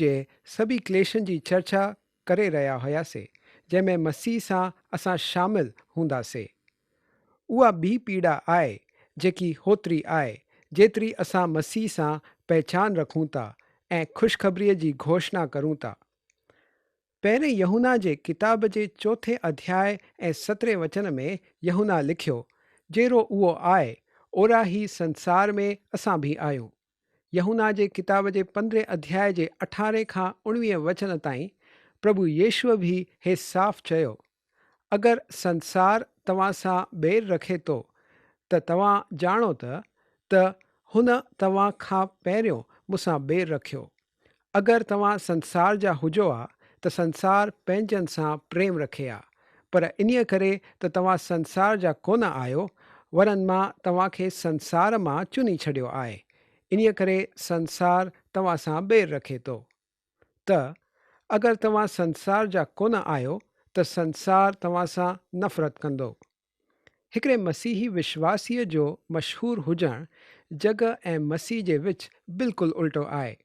जे सभी क्लेशनि जी चर्चा करे रहिया हुआसीं, जंहिंमें मसीह सां असां शामिल हूंदासीं। उहा ॿी पीड़ा आहे जेकी होतिरी आहे जेतिरी असां मसीह सां पहचान रखूं था ऐं ख़ुशख़बरीअ जी घोषणा करूं था। पहिरें यूहन्ना जे किताब जे 4 अध्याय ऐं 17 वचन में यूहन्ना लिखियो, जहिड़ो उहो आहे ओड़ा ई संसार में असां बि आहियूं। यूहन्ना जे किताब जे 15 अध्याय जे 18 खां 19 वचन ताईं प्रभु यीशुअ बि हे साफ़ चयो, अगरि संसार तव्हां सां बैर रखे थो त तव्हां ॼाणो त हुन तव्हां खां पहिरियों मूंसां बैर रखियो। अगरि तव्हां संसार जा हुजो हा त संसार पंहिंजनि सां प्रेम रखे हा, पर इन्हीअ करे त तव्हां संसार जा कोन आहियो, वरन मां तव्हांखे संसार मां चुनी छॾियो आहे, इन्हीअ करे संसार तव्हां सां बैर रखे थो। त अगरि तव्हां संसार जा कोन आहियो त संसार तव्हां सां नफ़रत कंदो। हिकिड़े मसीही विश्वासीअ जो मशहूरु हुजणु जग ऐं मसीह जे विच बिल्कुलु उल्टो आहे।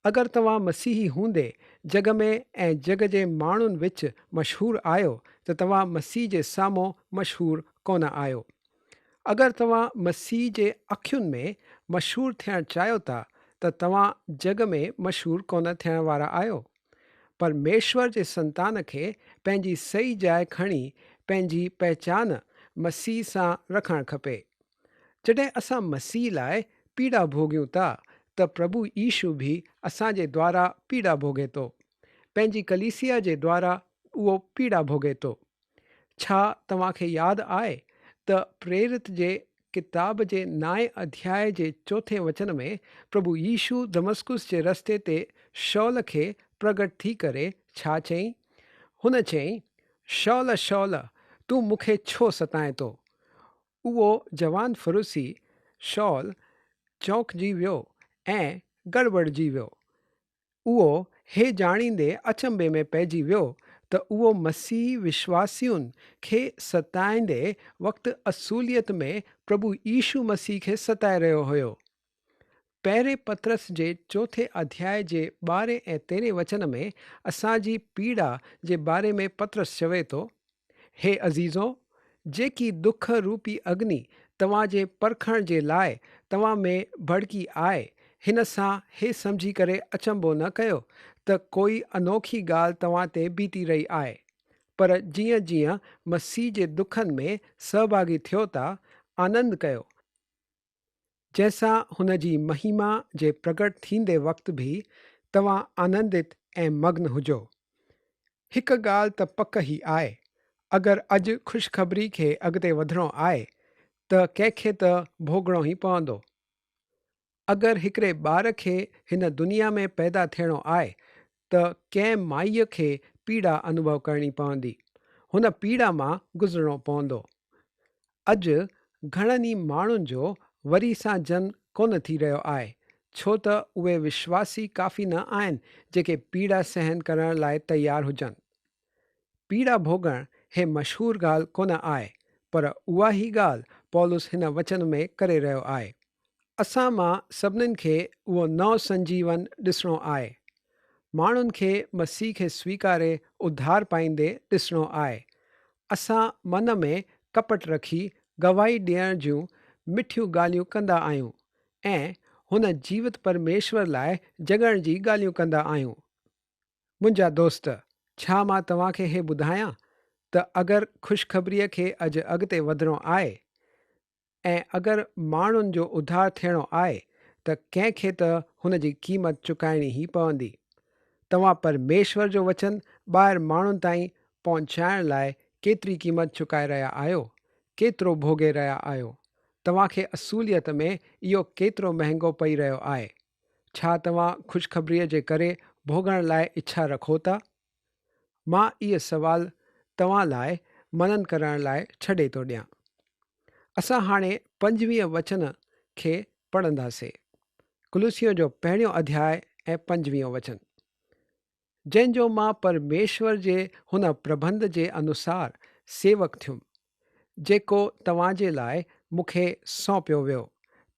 अगरि तव्हां मसीही हूंदे जग में ऐं जग जे माण्हुनि विच मशहूरु आहियो त तव्हां मसीह जे साम्हूं मशहूरु कोन आहियो। अगरि तव्हां मसीह जे अखियुनि में मशहूरु थियणु चाहियो था त तव्हां जग में मशहूरु कोन थियण वारा आहियो। परमेश्वर जे संतान खे पंहिंजी सही जाइ खणी पंहिंजी पहचान मसीह सां रखणु खपे। जॾहिं असां मसीह लाइ पीड़ा भोॻियूं था त प्रभु यीशु बि असांजे द्वारा पीड़ा भोॻे थो, पंहिंजी कलीसिया जे द्वारा उहो पीड़ा भोॻे थो। छा तव्हांखे यादि आहे त प्रेरित जे किताब जे 9 अध्याय जे 4 वचन में प्रभु यीशु दमस्कुस जे रस्ते ते शौल खे प्रगट थी करे छा चईं? हुन चईं, शौल शौल तूं मूंखे छो सताए थो? उहो जवान फरूसी शौल चौंकिजी वियो ऐं गड़बड़िजी वियो। उहो हे ॼाणींदे अचंभे में पइजी वियो त उहो मसीह विश्वासियुनि खे सताईंदे वक़्तु असुलियत में प्रभु यीशु मसीह खे सताए रहियो हुयो। पहिरें पतरस जे 4 अध्याय जे 12 ऐं 13 वचन में असांजी पीड़ा जे बारे में पतरस चवे थो, हे अज़ीज़ो, जेकी दुख रूपी अग्नि तव्हांजे परखण जे लाइ तव्हां में भड़की आहे, हिन सां हे सम्झी करे अचंभो न कयो त कोई अनोखी ॻाल्हि तव्हां ते बीती रही आहे, पर जीअं जीअं मसीह जे दुखनि में सहभागी थियो था, आनंद कयो, जंहिंसां हुन जी महिमा जे प्रगट थींदे वक़्तु बि तव्हां आनंदित ऐं मग्न हुजो। हिकु ॻाल्हि त पक ई आहे, अगरि अॼु ख़ुशख़बरी खे अॻिते वधिणो आहे त कंहिंखे त भोगणो ई पवंदो। अगरि हिकिड़े ॿार खे हिन दुनिया में पैदा थियणो आहे त कंहिं माईअ खे पीड़ा अनुभव करणी पवंदी, हुन पीड़ा मां गुज़रणो पवंदो। अॼु घणनि ई माण्हुनि जो वरी सां जन्म कोन थी रहियो आहे, छो त उहे विश्वासी काफ़ी न आहिनि जेके पीड़ा सहन करण लाइ तयारु हुजनि। पीड़ा भोगणु हे मशहूरु ॻाल्हि कोन आहे, पर उहा ई ॻाल्हि पौलुस हिन वचन में करे रहियो आहे। असां मां सभिनीनि खे उहो नओं संजीवन ॾिसणो आहे। माण्हुनि खे मसीह खे स्वीकारे उद्धार पाईंदे ॾिसणो आहे। असां मन में कपट रखी गवाही ॾियण जूं मिठियूं ॻाल्हियूं कंदा आहियूं ऐं हुन जीवित परमेश्वर लाइ जॻण जी ॻाल्हियूं कंदा आहियूं। मुंहिंजा दोस्त, छा मां तव्हांखे हे ॿुधायां त अगरि ख़ुशख़बरीअ खे अॼु अॻिते वधिणो आहे ऐं अगरि माण्हुनि जो उद्धार थियणो आहे त कंहिंखे त हुन जी क़ीमत चुकाइणी ई पवंदी। तव्हां परमेश्वर जो वचन ॿाहिरि माण्हुनि ताईं पहुचाइण लाइ केतिरी क़ीमत चुकाए रहिया आहियो, केतिरो भोॻे रहिया आहियो? तव्हांखे असुलियत में इहो केतिरो महांगो पई रहियो आहे? छा तव्हां ख़ुशख़बरीअ जे करे भोॻण लाइ इच्छा रखो था? मां इहे सवाल तव्हां लाइ मनन करण लाइ छॾे थो ॾियां। असां हाणे 25 वचन खे पढ़ंदासीं। कुलुसियो जो 1 अध्याय ऐं 25 वचन। जंहिंजो मां परमेश्वर जे हुन प्रबंध जे अनुसार सेवक थियुमि, जेको तव्हांजे लाइ मूंखे सौंपियो वियो,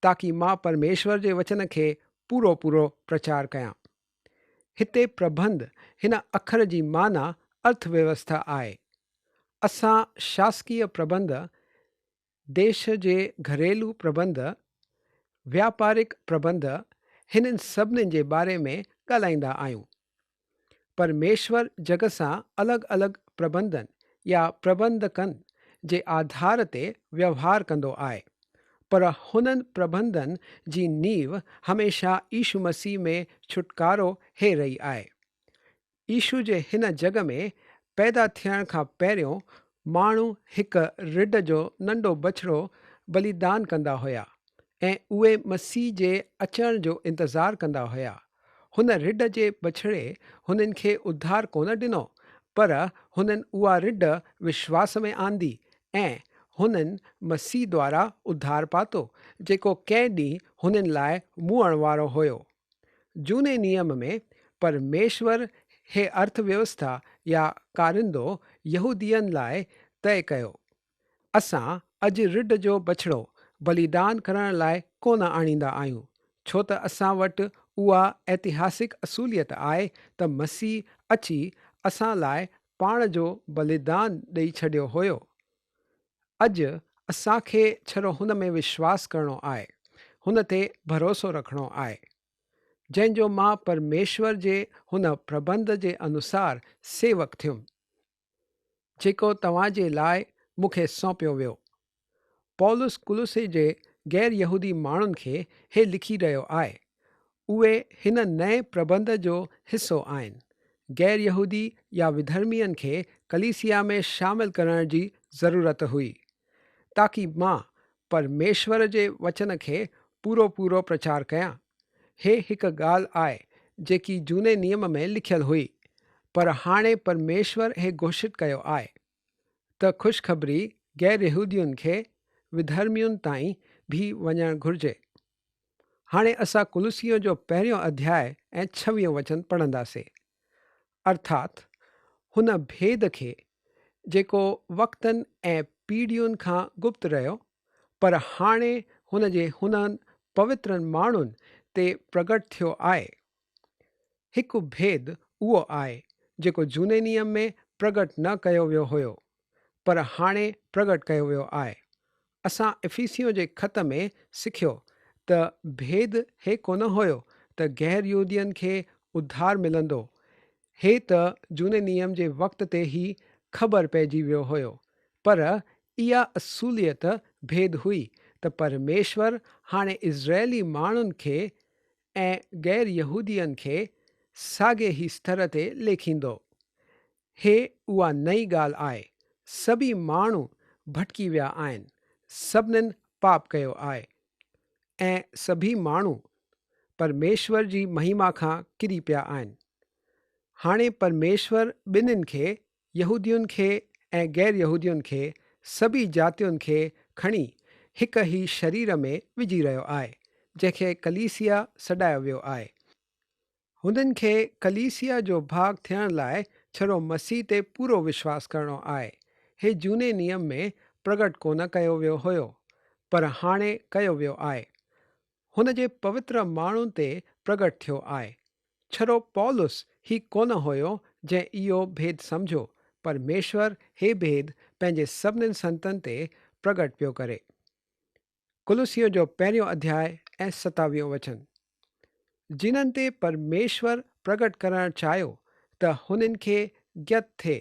ताकी मां परमेश्वर जे वचन खे पूरो प्रचार कयां। हिते प्रबंध हिन अखर जी माना अर्थव्यवस्था आहे। असां शासकीय प्रबंध, देश जे घरेलू प्रबंध, व्यापारिक प्रबंध, हिननि सभिनीनि जे बारे में ॻाल्हाईंदा आहियूं। परमेश्वर जग सां अलॻि अलॻि प्रबंधन या प्रबंधकनि जे आधार ते व्यवहार कंदो आहे, पर हुननि प्रबंधन जी नींव हमेशह यीशु मसीह में छुटकारो हे रही आहे। यीशु जे हिन जग में पैदा थियण खां पहिरियों माण्हू हिकु रिढ जो नंढो बछड़ो बलिदान कंदा हुया ऐं उहे मसीह जे अचण जो इंतज़ारु कंदा हुया। हुन रिढ जे बछड़े हुननि खे उद्धार कोन ॾिनो, पर हुननि उहा रिढ विश्वास में आंदी ऐं हुननि मसीह द्वारा उद्धार पातो, जेको कंहिं ॾींहुं हुननि लाइ मुअण वारो हुयो। जूने नियम में परमेश्वर हे अर्थव्यवस्था या कारिंदो यहूदियनि लाइ तय कयो। असां अॼु रिढ जो बछड़ो बलिदान करण लाइ कोन आणींदा आहियूं, छो त असां वटि उहा ऐतिहासिक असूलियत आहे त मसीह अची असां लाइ पाण जो बलिदान ॾेई छॾियो हुयो। अॼु असांखे छड़ो हुन में विश्वास करणो आहे, हुन ते भरोसो रखणो आहे, जंहिंजो मां परमेश्वर जे हुन प्रबंध जे अनुसार सेवक थियुमि, जेको तव्हांजे लाइ मूंखे सौंपियो वियो। पौलुस कुलुसे जे गैर यहूदी माण्हुनि खे हे लिखी रहियो आहे। उहे हिन नए प्रबंध जो हिसो आहिनि। गैर यहूदी या विधर्मियनि खे कलीसिया में शामिल करण जी ज़रूरत हुई, ताकि मां परमेश्वर जे वचन खे पूरो पूरो प्रचार कयां। हे हिकु ॻाल्हि आहे जेकी जूने नियम में लिखियलु हुई, पर हाणे परमेश्वर हे घोषित कयो आहे त ख़ुशख़बरी गैर यहूदियुनि खे विधर्मियुनि ताईं भी वञणु घुर्जे। हाणे असां कुलुसियो जो पहिरियों अध्याय ऐं 26 वचन पढ़ंदासीं। अर्थात हुन भेद खे जेको वक़्तनि ऐं पीढ़ियुनि खां गुप्त रहियो, पर हाणे हुन जे हुननि पवित्र माण्हुनि ते प्रगट थियो आहे। हिकु भेद उहो आहे जेको जूने नियम में प्रगट न कयो वियो हुयो, पर हाणे प्रगट कयो वियो आहे। असां इफिसियों जे ख़त में सिखियो त भेद हे कोन हुयो त गैर यहूदियनि खे उद्धार मिलंदो। हे त जूने नियम जे वक़्त ते ई ख़बर पइजी वियो हुयो, पर इहा असूलियत भेद हुई त परमेश्वर हाणे इज़राइली माण्हुनि खे ऐं गैर यहूदियनि खे साॻे ई स्तर ते लेखींदो। हे उहा नई ॻाल्हि आहे। सभी माण्हू भटकी विया आहिनि, सभिनीनि पाप कयो आहे ऐं सभी माण्हू परमेश्वर जी महिमा खां किरी पिया आहिनि। हाणे परमेश्वर ॿिन्हिनि खे, यहूदियुनि खे ऐं गैर यहूदियुनि खे, सभी जातियुनि खे खणी हिकु ई शरीर में विझी रहियो आहे, जंहिंखे कलीसिया सॾायो वियो आहे। हुननि खे कलीसिया जो भाग थियण लाइ छड़ो मसीह ते पूरो विश्वास करणो आहे। हे जूने नियम में प्रगट कोन कयो वियो हुयो, पर हाणे कयो वियो आहे। हुन जे पवित्र माण्हुनि ते प्रगट थियो आहे। छड़ो पौलुस ही कोन हुयो जंहिं इहो भेद सम्झो, परमेश्वर हे भेद पंहिंजे सभिनीनि संतनि ते प्रगट पियो करे। कुलुसियो जो पहिरियों अध्याय ऐं 27 वचन। जिन्हनि ते परमेश्वर प्रगट करणु चाहियो त हुननि खे ज्ञात थिए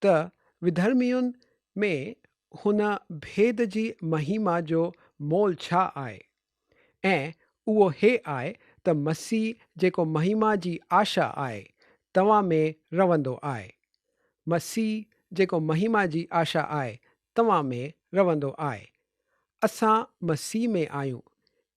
त विधर्मियुनि में हुन भेद जी महिमा जो मोल छा आहे, ऐं उहो हे आहे त मसीह जेको महिमा जी आशा आहे तव्हां में रवंदो आहे। मसीह जेको महिमा जी आशा आहे तव्हां में रवंदो आहे। असां मसीह में आहियूं।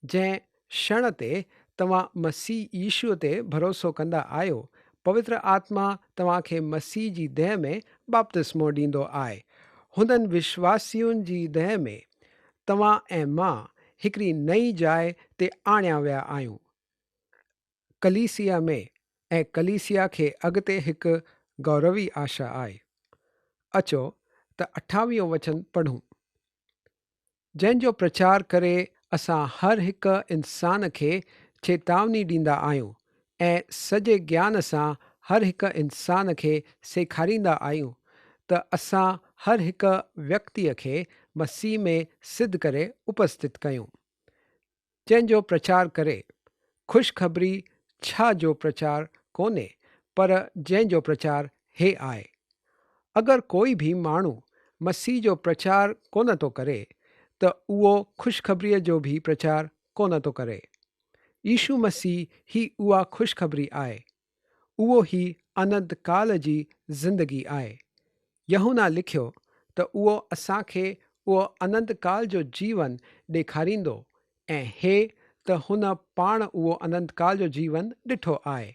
जंहिं क्षण ते तव्हां मसीह यीशुअ ते भरोसो कंदा आहियो, पवित्र आत्मा तव्हांखे मसीह जी देह में बपतिस्मो ॾींदो आहे। हुननि विश्वासियुनि जी देह में तव्हां ऐं मां हिकिड़ी नई जाइ ते आणिया विया आहियूं, कलीसिया में, ऐं कलीसिया खे अॻिते हिकु गौरवी आशा आहे। अचो त 28 वचन पढ़ूं। जंहिंजो प्रचार करे असां हर हिकु इंसान खे चेतावनी ॾींदा आहियूं ऐं सॼे ज्ञान सां हर हिक इंसान खे सेखारींदा आहियूं त असां हर हिक व्यक्तिअ खे मसीह में सिद्ध करे उपस्थित कयूं। जंहिंजो प्रचार करे ख़ुशख़बरी छा जो प्रचार कोन्हे, पर जंहिंजो प्रचार हे आहे। अगरि कोई बि माण्हू मसीह जो प्रचार कोन थो करे त उहो ख़ुशख़बरीअ जो बि प्रचार कोन थो करे। यीशु मसीह ही उहा ख़ुशख़बरी आहे। उहो ही अनंत काल जी ज़िंदगी आहे। यूहन्ना लिखियो त उहो असांखे उहो अनंत काल जो जीवन ॾेखारींदो ऐं हे त हुन पाण उहो अनंत काल जो जीवन ॾिठो आहे।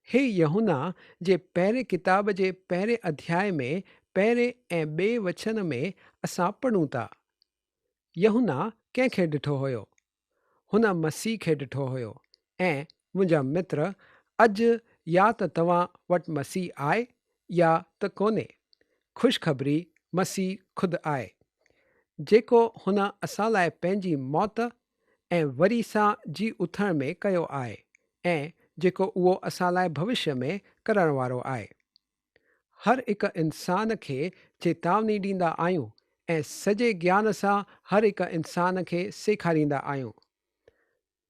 हे यूहन्ना जे पहिरें किताब जे पहिरें अध्याय में पहिरें ऐं ॿिए वचन में असां पढ़ूं था। यूहन्ना कंहिंखे ॾिठो हुयो? हुन मसीह खे ॾिठो हुयो। ऐं मुंहिंजा मित्र, अॼु या त तव्हां वटि मसीह आहे या त कोन्हे। ख़ुशख़बरी मसीह ख़ुदि आहे, जेको हुन असां लाइ पंहिंजी मौत ऐं वरी सां जी उथण में कयो आहे, ऐं जेको उहो असां लाइ भविष्य में करण वारो आहे। हर हिक इंसान खे चेतावनी ॾींदा आहियूं ऐं सॼे ज्ञान सां हर हिक इंसान खे सेखारींदा आहियूं।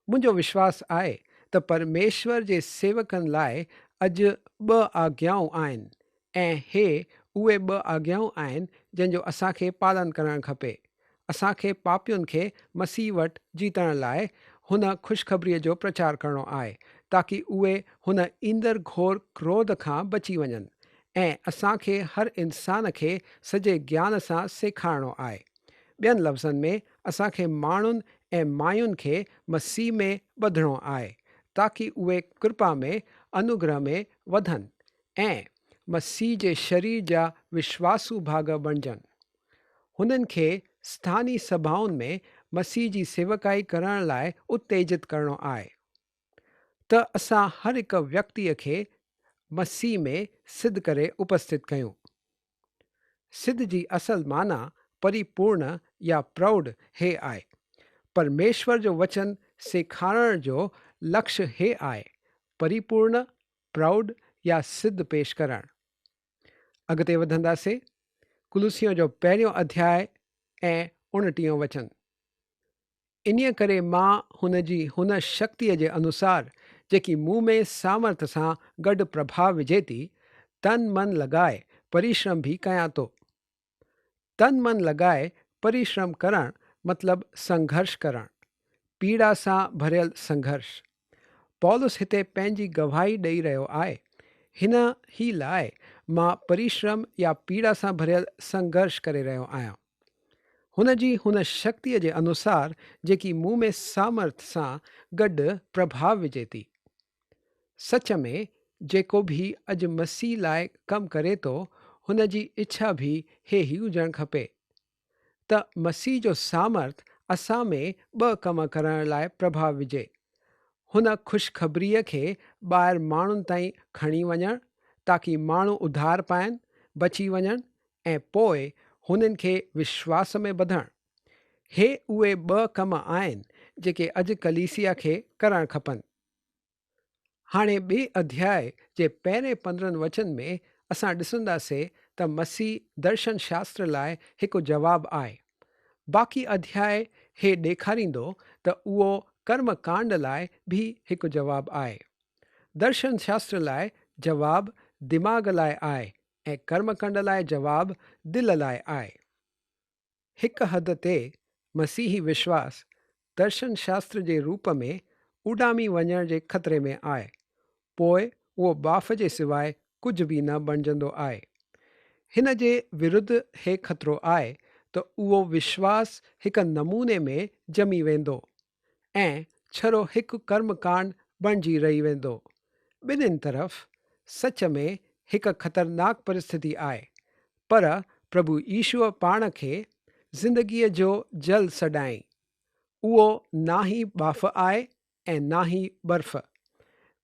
मुंहिंजो विश्वास आहे त परमेश्वर जे सेवकनि लाइ अॼु 2 आज्ञाऊं आहिनि, ऐं हे उहे 2 आज्ञाऊं आहिनि जंहिंजो असांखे पालन करणु खपे। असांखे पापियुनि खे मसीह वटि जीतण लाइ हुन ख़ुशख़बरीअ जो प्रचार करणो आहे, ताकी उहे हुन ईंदड़ घोर क्रोध खां बची वञनि। ऐं असांखे हर इंसान खे सॼे ज्ञान सां सेखारिणो आहे। ॿियनि लफ़्ज़नि में, असांखे माण्हुनि ऐं मायुनि खे मसीह में ॿधणो आहे, ताकी उहे कृपा में, अनुग्रह में वधनि ऐं मसीह जे शरीर जा विश्वासू भाग बणिजनि। हुननि खे स्थानीय सभाउनि में मसीह जी सेवकाई करण लाइ उत्तेजित करणो आहे त असां हर हिक व्यक्तिअ खे मसीह में सिद्ध करे उपस्थित कयूं। सिद्ध जी असल माना परिपूर्ण या प्रौढ़ हे आहे। परमेश्वर जो वचन सेखारण जो लक्ष्य हे आहे, परिपूर्ण, प्रौढ़ या सिद्ध पेश करणु। अॻिते वधंदासीं। कुलुसियों जो 1 अध्याय ऐं 29 वचन। इन्हीअ करे मां हुन जी हुन शक्तिअ जे अनुसार, जेकी मूं में सामर्थ सां गॾु प्रभाव विझे थी, तन मन लॻाए परिश्रम भी कयां थो। तन मन लॻाए परिश्रम करणु मतिलबु संघर्ष करणु, पीड़ा सां भरियल संघर्ष। पौलुस हिते पंहिंजी गवाही ॾेई रहियो आहे। हिन ही लाइ मां परिश्रम या पीड़ा सां भरियल संघर्ष करे रहियो आहियां। हुन जी हुन शक्तिअ जे अनुसार, जेकी मूं में सामर्थ सां गॾु प्रभाव विझे थी। सच में जेको भी अॼु मसीह लाइ कमु करे थो, हुन जी इच्छा भी हे ही हुजणु खपे त मसीह जो सामर्थ असां में 2 कम करण लाइ प्रभाव विझे। हुन ख़ुशख़बरीअ खे ॿाहिरि माण्हुनि ताईं खणी वञणु, ताकी माण्हू उधार पाइनि, बची वञनि ऐं पोइ हुननि खे विश्वास में ॿधणु। हे उहे 2 कम आहिनि जेके अॼु कलीसिया खे करणु खपनि। हाणे ॿिए अध्याय जे पहिरें 15 वचन में असां ॾिसंदासीं त मसीह दर्शन शास्त्र लाइ हिकु जवाबु आहे। बाक़ी अध्याय हे ॾेखारींदो त उहो कर्म कांड लाइ भी हिकु जवाबु आहे। दर्शन शास्त्र लाइ जवाबु दिमाग़ लाइ आहे ऐं कर्मकांड लाइ जवाबु दिलि लाइ आहे। हिकु हद ते मसीही विश्वास दर्शन शास्त्र जे रूप में उॾामी वञण जे ख़तरे में आहे। पोइ उहो बाफ़ जे सवाइ कुझु बि न बणिजंदो आहे। हिन जे विरुद्ध हे ख़तरो आहे त उहो विश्वास हिकु नमूने में ॼमी वेंदो ऐं छड़ो हिकु कर्मकांड बणिजी रही वेंदो। ॿिन्हिनि तरफ़ सच में हिकु ख़तरनाक परिस्थिति आहे, पर प्रभु यीशुअ पाण खे ज़िंदगीअ जो जल सॾाई। उहो ना ही बाफ़ आहे ऐं ना ही बर्फ़।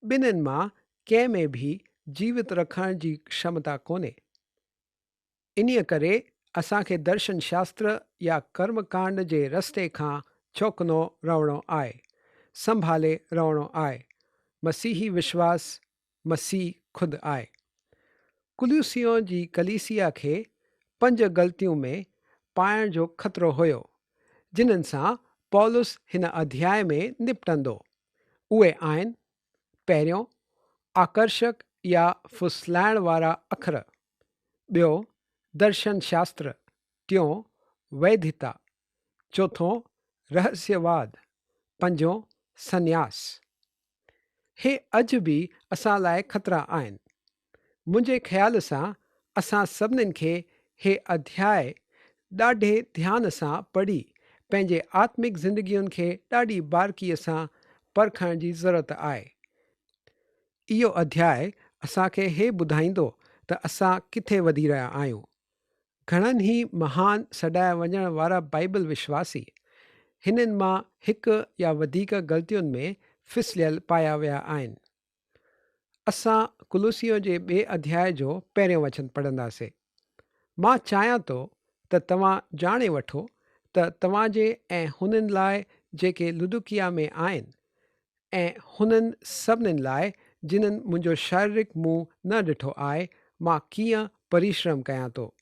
ॿिन्हिनि मां कंहिं में भी जीवित रखण जी क्षमता कोन्हे। इन्हीअ करे असांखे दर्शन शास्त्र या कर्मकांड जे रस्ते खां चौकनो रहणो आहे, संभाले रहणो आहे। मसीही विश्वास मसीह खुदि आहे। कुलूसियों जी कलीसिया खे 5 ग़लतियूं में पाइण जो ख़तरो हुयो, जिन्हनि सां पौलुस हिन अध्याय में निपटंदो। उहे आहिनि: पहिरियों, आकर्षक या फुसलाइण वारा अखर। ॿियो, दर्शन शास्त्र। टियों, वैधिता। चौथों, रहस्यवाद। पंजों, संन्यास। हे अॼु बि असां लाइ ख़तरा आहिनि। मुंहिंजे ख़्याल सां असां सभिनीनि खे हे अध्याय ॾाढे ध्यान सां पढ़ी पंहिंजे आत्मिक ज़िंदगियुनि खे ॾाढी बारीकीअ सां परखण जी ज़रूरत आहे। इहो अध्याय असांखे हे ॿुधाईंदो त असां किथे वधी रहिया आहियूं। घणनि ई महान सॾाए वञण वारा बाइबल विश्वासी हिननि मां हिकु या वधीक ग़लतियुनि में फिसलियल पाया विया आहिनि। असां कुलूसियो जे ॿिए अध्याय जो पहिरियों वचन पढ़ंदासीं। मां चाहियां थो त तव्हां ॼाणे वठो त तव्हांजे ऐं हुननि लाइ जेके लुदुकिया में आहिनि, ऐं हुननि सभिनीनि लाइ जिन्हनि मुंहिंजो शारीरिक मुंहुं न ॾिठो आहे, मां कीअं परिश्रम कयां थो।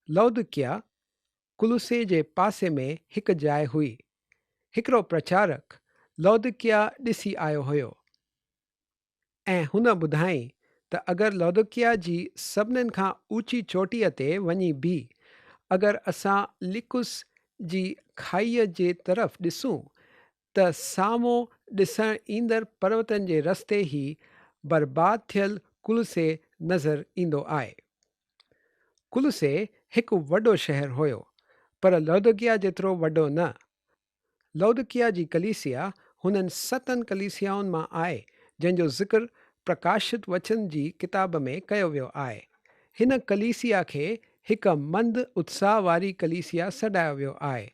लौदकिया कुलुसे जे पासे में हिकु जाइ हुई। हिकिड़ो प्रचारक लौदकिया ॾिसी आयो हुयो ऐं हुन ॿुधाई त अगरि लौदकिया जी सभिनीनि खां ऊची चोटीअ ते वञी बि अगरि असां लिकुस जी खाईअ जे तरफ़ ॾिसूं त साम्हूं ॾिसण ईंदड़ पर्वतनि जे रस्ते ई बर्बाद थियल कुलुसे नज़र ईंदो आहे। कुलुसे हिकु वॾो शहर हुयो, पर लौदकिया जेतिरो वॾो न। लौदकिया जी कलीसिया हुननि 7 कलीसियाउनि मां आहे जंहिंजो ज़िक्र प्रकाशित वचन जी किताब में कयो वियो आहे। हिन कलीसिया खे हिकु मंद उत्साह वारी कलीसिया सॾायो वियो आहे।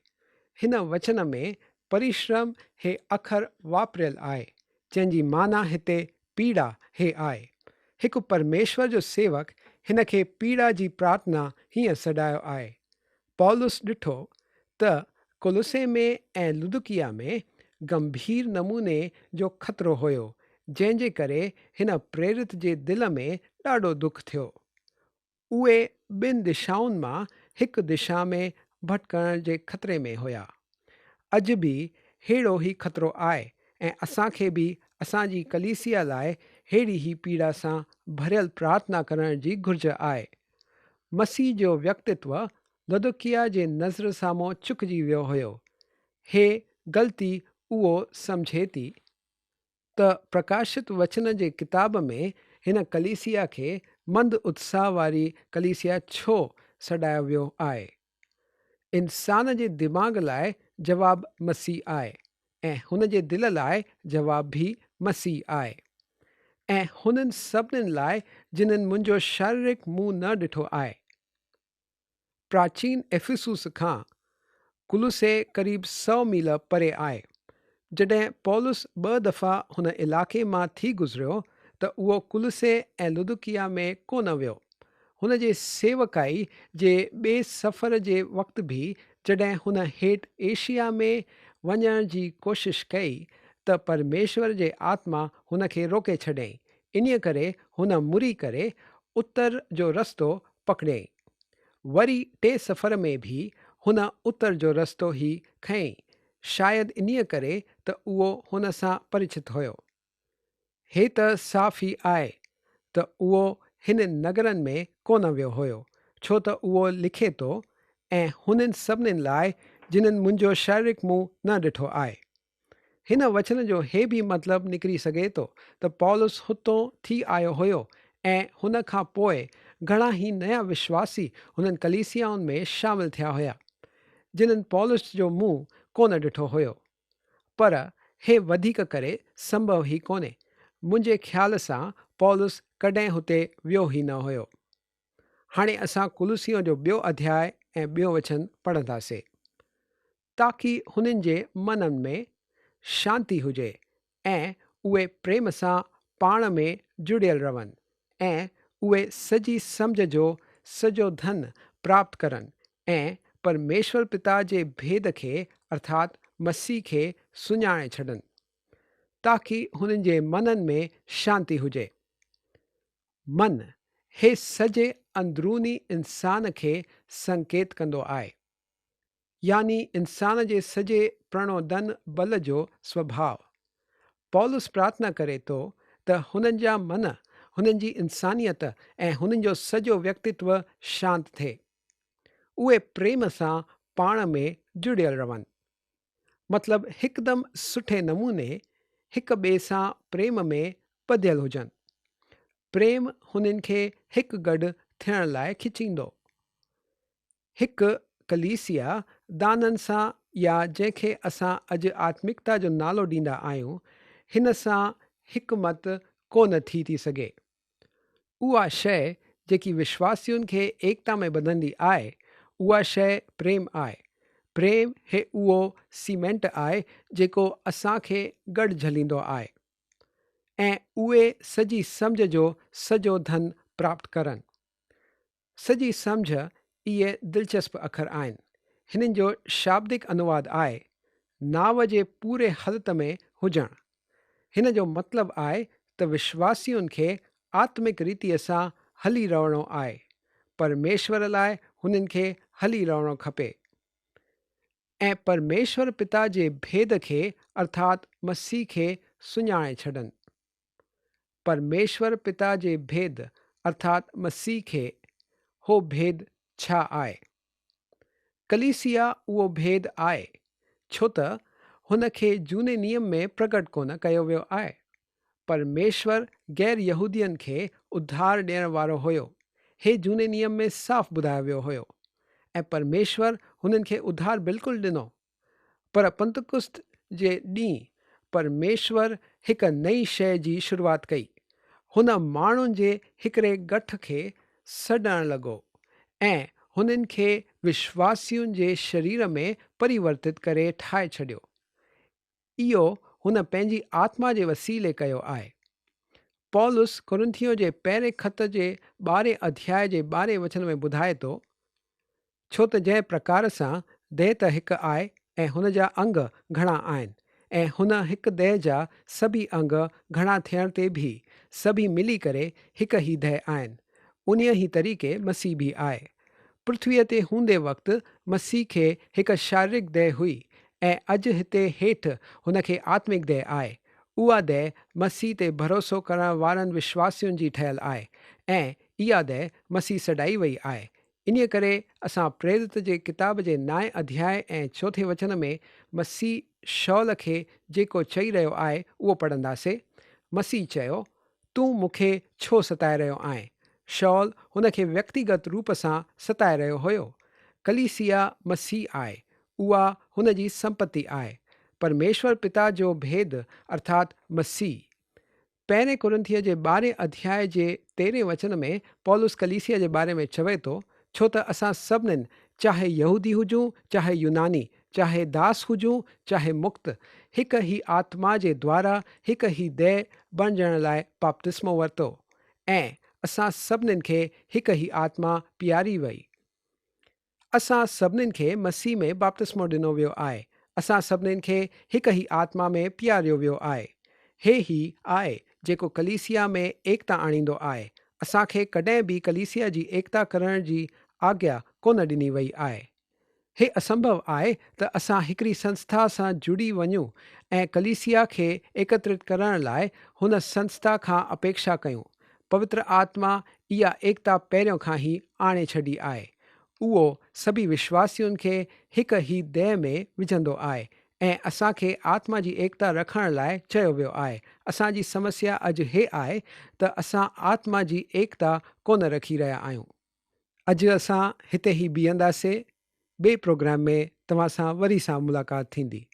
हिन वचन में परिश्रम हे अखर वापरियल आहे, जंहिंजी माना हिते पीड़ा हे आहे। हिकु परमेश्वर जो सेवक हिन खे पीड़ा जी प्रार्थना हीअं सॾायो आहे। पौलुस ॾिठो त कुलुसे में ऐं लुदुकिया में गंभीर नमूने जो ख़तरो हुयो, जंहिंजे करे हिन प्रेरित जे दिलि में ॾाढो दुख थियो। उहे ॿिनि दिशाउनि मां हिकु दिशा में भटकण जे ख़तरे में हुया। अॼु बि अहिड़ो ई ख़तरो आहे ऐं असांखे बि असांजी कलीसिया लाइ अहिड़ी ई पीड़ा सां भरियल प्रार्थना करण जी घुर्ज आहे। मसीह जो व्यक्तित्व लौदकिया जे नज़र साम्हूं चुकिजी वियो हुयो। हे ग़लती उहो सम्झे थी त प्रकाशित वचन जे किताब में हिन कलीसिया खे मंद उत्साह वारी कलीसिया छो सॾायो वियो आहे। इंसान जे दिमाग़ लाइ जवाब मसीह आहे ऐं हुन जे दिलि लाइ जवाब बि मसीह आहे, ऐं हुननि सभिनीनि लाइ जिन्हनि मुंहिंजो शारीरिक मुंहुं न ॾिठो आहे। प्राचीन एफिसुस खां कुलुसे क़रीब 100 मील परे आहे। जॾहिं पौलुस 2 दफ़ा हुन इलाइक़े मां थी गुज़रियो त उहो कुलुसे ऐं लुदुकिया में कोन वियो। हुन जे सेवकाई जे ॿिए सफ़र जे वक़्तु बि जॾहिं हुन हेठि एशिया में वञण जी कोशिशि कई त परमेश्वर जे आत्मा हुन खे रोके छॾियईं। इन्हीअ करे हुन मुड़ी करे उत्तर जो रस्तो पकड़ियईं। वरी 3 सफ़र में बि हुन उत्तर जो रस्तो ई खयईं, शायदि इन्हीअ करे त उहो हुन सां परिचित हुयो। हे त साफ़ ई आहे त उहो हिन नगरनि में कोन वियो हुयो, छो त उहो लिखे थो, ऐं हुननि सभिनीनि लाइ जिन्हनि मुंहिंजो शारीरिक मुंहुं न ॾिठो आहे। हिन वचन जो हे बि मतिलबु निकिरी सघे थो त पौलुस हुतो थी आयो हुयो ऐं हुन खां पोइ घणा ई नया विश्वासी हुननि कलीसियाउनि में शामिल थिया हुया जिन्हनि पौलुस जो मुंहुं कोन ॾिठो हुयो। पर हे वधीक करे संभव ई कोन्हे। मुंहिंजे ख़्याल सां पौलुस कॾहिं हुते वियो ई न हुयो। हाणे असां कुलुसियों जो ॿियो अध्याय ऐं ॿियो वचन पढ़ंदासीं। ताकी हुननि जे मननि में शांती हुजे ऐं उहे प्रेम सां पाण में जुड़ियल रहनि, ऐं उहे सॼी सम्झ जो सॼो धन प्राप्त करनि ऐं परमेश्वर पिता जे भेद खे अर्थात मसीह खे सुञाणे छॾनि। ताकी हुननि जे मननि में शांती हुजे। मन हे सॼे अंदरूनी इंसान खे संकेत कंदो आहे, यानी इंसान जे सॼे प्रणोदन बल जो स्वभाव। पौलुस प्रार्थना करे थो त हुननि जा मन, हुननि जी इंसानियत ऐं हुननि जो सॼो व्यक्तित्व शांत थिए। उहे प्रेम सां पाण में जुड़ियल रहनि, मतिलबु हिकदमि सुठे नमूने हिक ॿिए सां प्रेम में ॿधियल हुजनि। प्रेम हुननि खे हिकु गॾु थियण लाइ खिचींदो। हिकु कलीसिया दाननि सां, या जंहिंखे असां अॼु आत्मिकता जो नालो ॾींदा आहियूं, हिन सां हिकमत कोन थी सघे। उहा शइ जेकी विश्वासियुनि खे एकता में ॿधंदी आहे, उहा शइ प्रेम आहे। प्रेम हे उहो सीमेंट आहे जेको असांखे गॾु झलींदो आहे ऐं उहे सॼी सम्झ जो सॼो धन प्राप्त करनि। सॼी सम्झ इहे दिलचस्प अखर आहिनि। हिननि जो शाब्दिक अनुवाद आहे नाव जे पूरे हालत में हुजणु। हिन जो मतिलबु आहे त विश्वासियुनि खे आत्मिक रीतिअ सां हली रहणो आहे। परमेश्वर लाइ हुननि खे हली रहणो खपे ऐं परमेश्वर पिता जे भेद खे अर्थात मसीह खे सुञाणे छॾनि। परमेश्वर पिता जे भेद अर्थात मसीह खे, हो भेद छा आहे? कलीसिया उहो भेद आहे, छो त हुन खे झूने नियम में प्रकट कोन कयो वियो आहे। परमेश्वर गैर यहूदियन खे उद्धार ॾियण वारो हुयो। हे झूने नियम में साफ़ ॿुधायो वियो हुयो ऐं परमेश्वर हुननि खे उद्धार बिल्कुलु ॾिनो। पर पंतकुस्त जे ॾींहुं परमेश्वर हिकु नई शइ जी शुरूआत कई। हुन माण्हुनि जे हिकिड़े ॻठ खे सॾणु लॻो ऐं हुननि खे विश्वासियुनि जे शरीर में परिवर्तित करे ठाहे छॾियो। इहो हुन पंहिंजी आत्मा जे वसीले कयो आहे। पौलुस कुरिन्थियों जे पहिरें ख़त जे 12 अध्याय जे 12 वचन में ॿुधाए थो, छो त जंहिं प्रकार सां देह त हिकु आहे ऐं हुन जा अंग घणा आहिनि, ऐं हुन हिकु देह जा सभी अंग घणा थियण ते बि सभी मिली करे हिकु ई देह आहिनि, उन्हीअ ई तरीक़े मसीह बि आहे। पृथ्वीअ ते हूंदे वक़्तु मसीह खे हिकु शारीरिक देह हुई ऐं अॼु हिते हेठि हुन खे आत्मिक देह आहे। उहा देह मसीह ते भरोसो करण वारनि विश्वासियुनि जी ठहियलु आहे ऐं इहा देह मसीह सॾाई वई आहे। इन करे असां प्रेरित जे किताब जे 9 अध्याय ऐं 4 वचन में मसीह शौल खे जेको चई रहियो आहे उहो पढ़ंदासीं। मसीह चयो, तूं मूंखे छो सताए रहियो आहीं? शौल हुन खे व्यक्तिगत रूप सां सताए रहियो हुयो। कलीसिया मसीह आहे, उहा हुन जी संपत्ति आहे। परमेश्वर पिता जो भेद अर्थात मसीह। पहिरें कुरिन्थियों जे 12 अध्याय जे 13 वचन में पौलुस कलीसिया जे बारे में चवे थो, छो त असां सभिनीनि, चाहे यहूदी हुजूं चाहे यूनानी, चाहे दास हुजूं चाहे मुक्त, हिक ई आत्मा जे द्वारा हिक ई देह बणजण लाइ बपतिस्मो वरितो ऐं असां सभिनीनि खे हिक ई आत्मा पीआरी वई। असां सभिनीनि खे मसीह में बपतिस्मो ॾिनो वियो आहे। असां सभिनीनि खे हिक ई आत्मा में पीआरियो वियो आहे। हे ही आहे जेको कलीसिया में एकता आणींदो आहे। असांखे कॾहिं बि कलीसिया जी एकता करण जी आज्ञा कोन ॾिनी वई आहे। हे असंभव आहे त असां हिकिड़ी संस्था सां जुड़ी वञूं ऐं कलीसिया खे एकत्रित करण लाइ हुन संस्था खां अपेक्षा कयूं। पवित्र आत्मा इहा एकता पहिरियों खां ई आणे छॾी आहे। उहो सभी विश्वासियुनि खे हिक ई देह में विझंदो आहे ऐं असांखे आत्मा जी एकता रखण लाइ चयो वियो आहे। असांजी समस्या अॼु हे आहे त असां आत्मा जी एकता कोन रखी रहिया आहियूं। अॼु असां हिते ई बीहंदासीं। ॿिए प्रोग्राम में तव्हां सां वरी सां मुलाक़ात थींदी।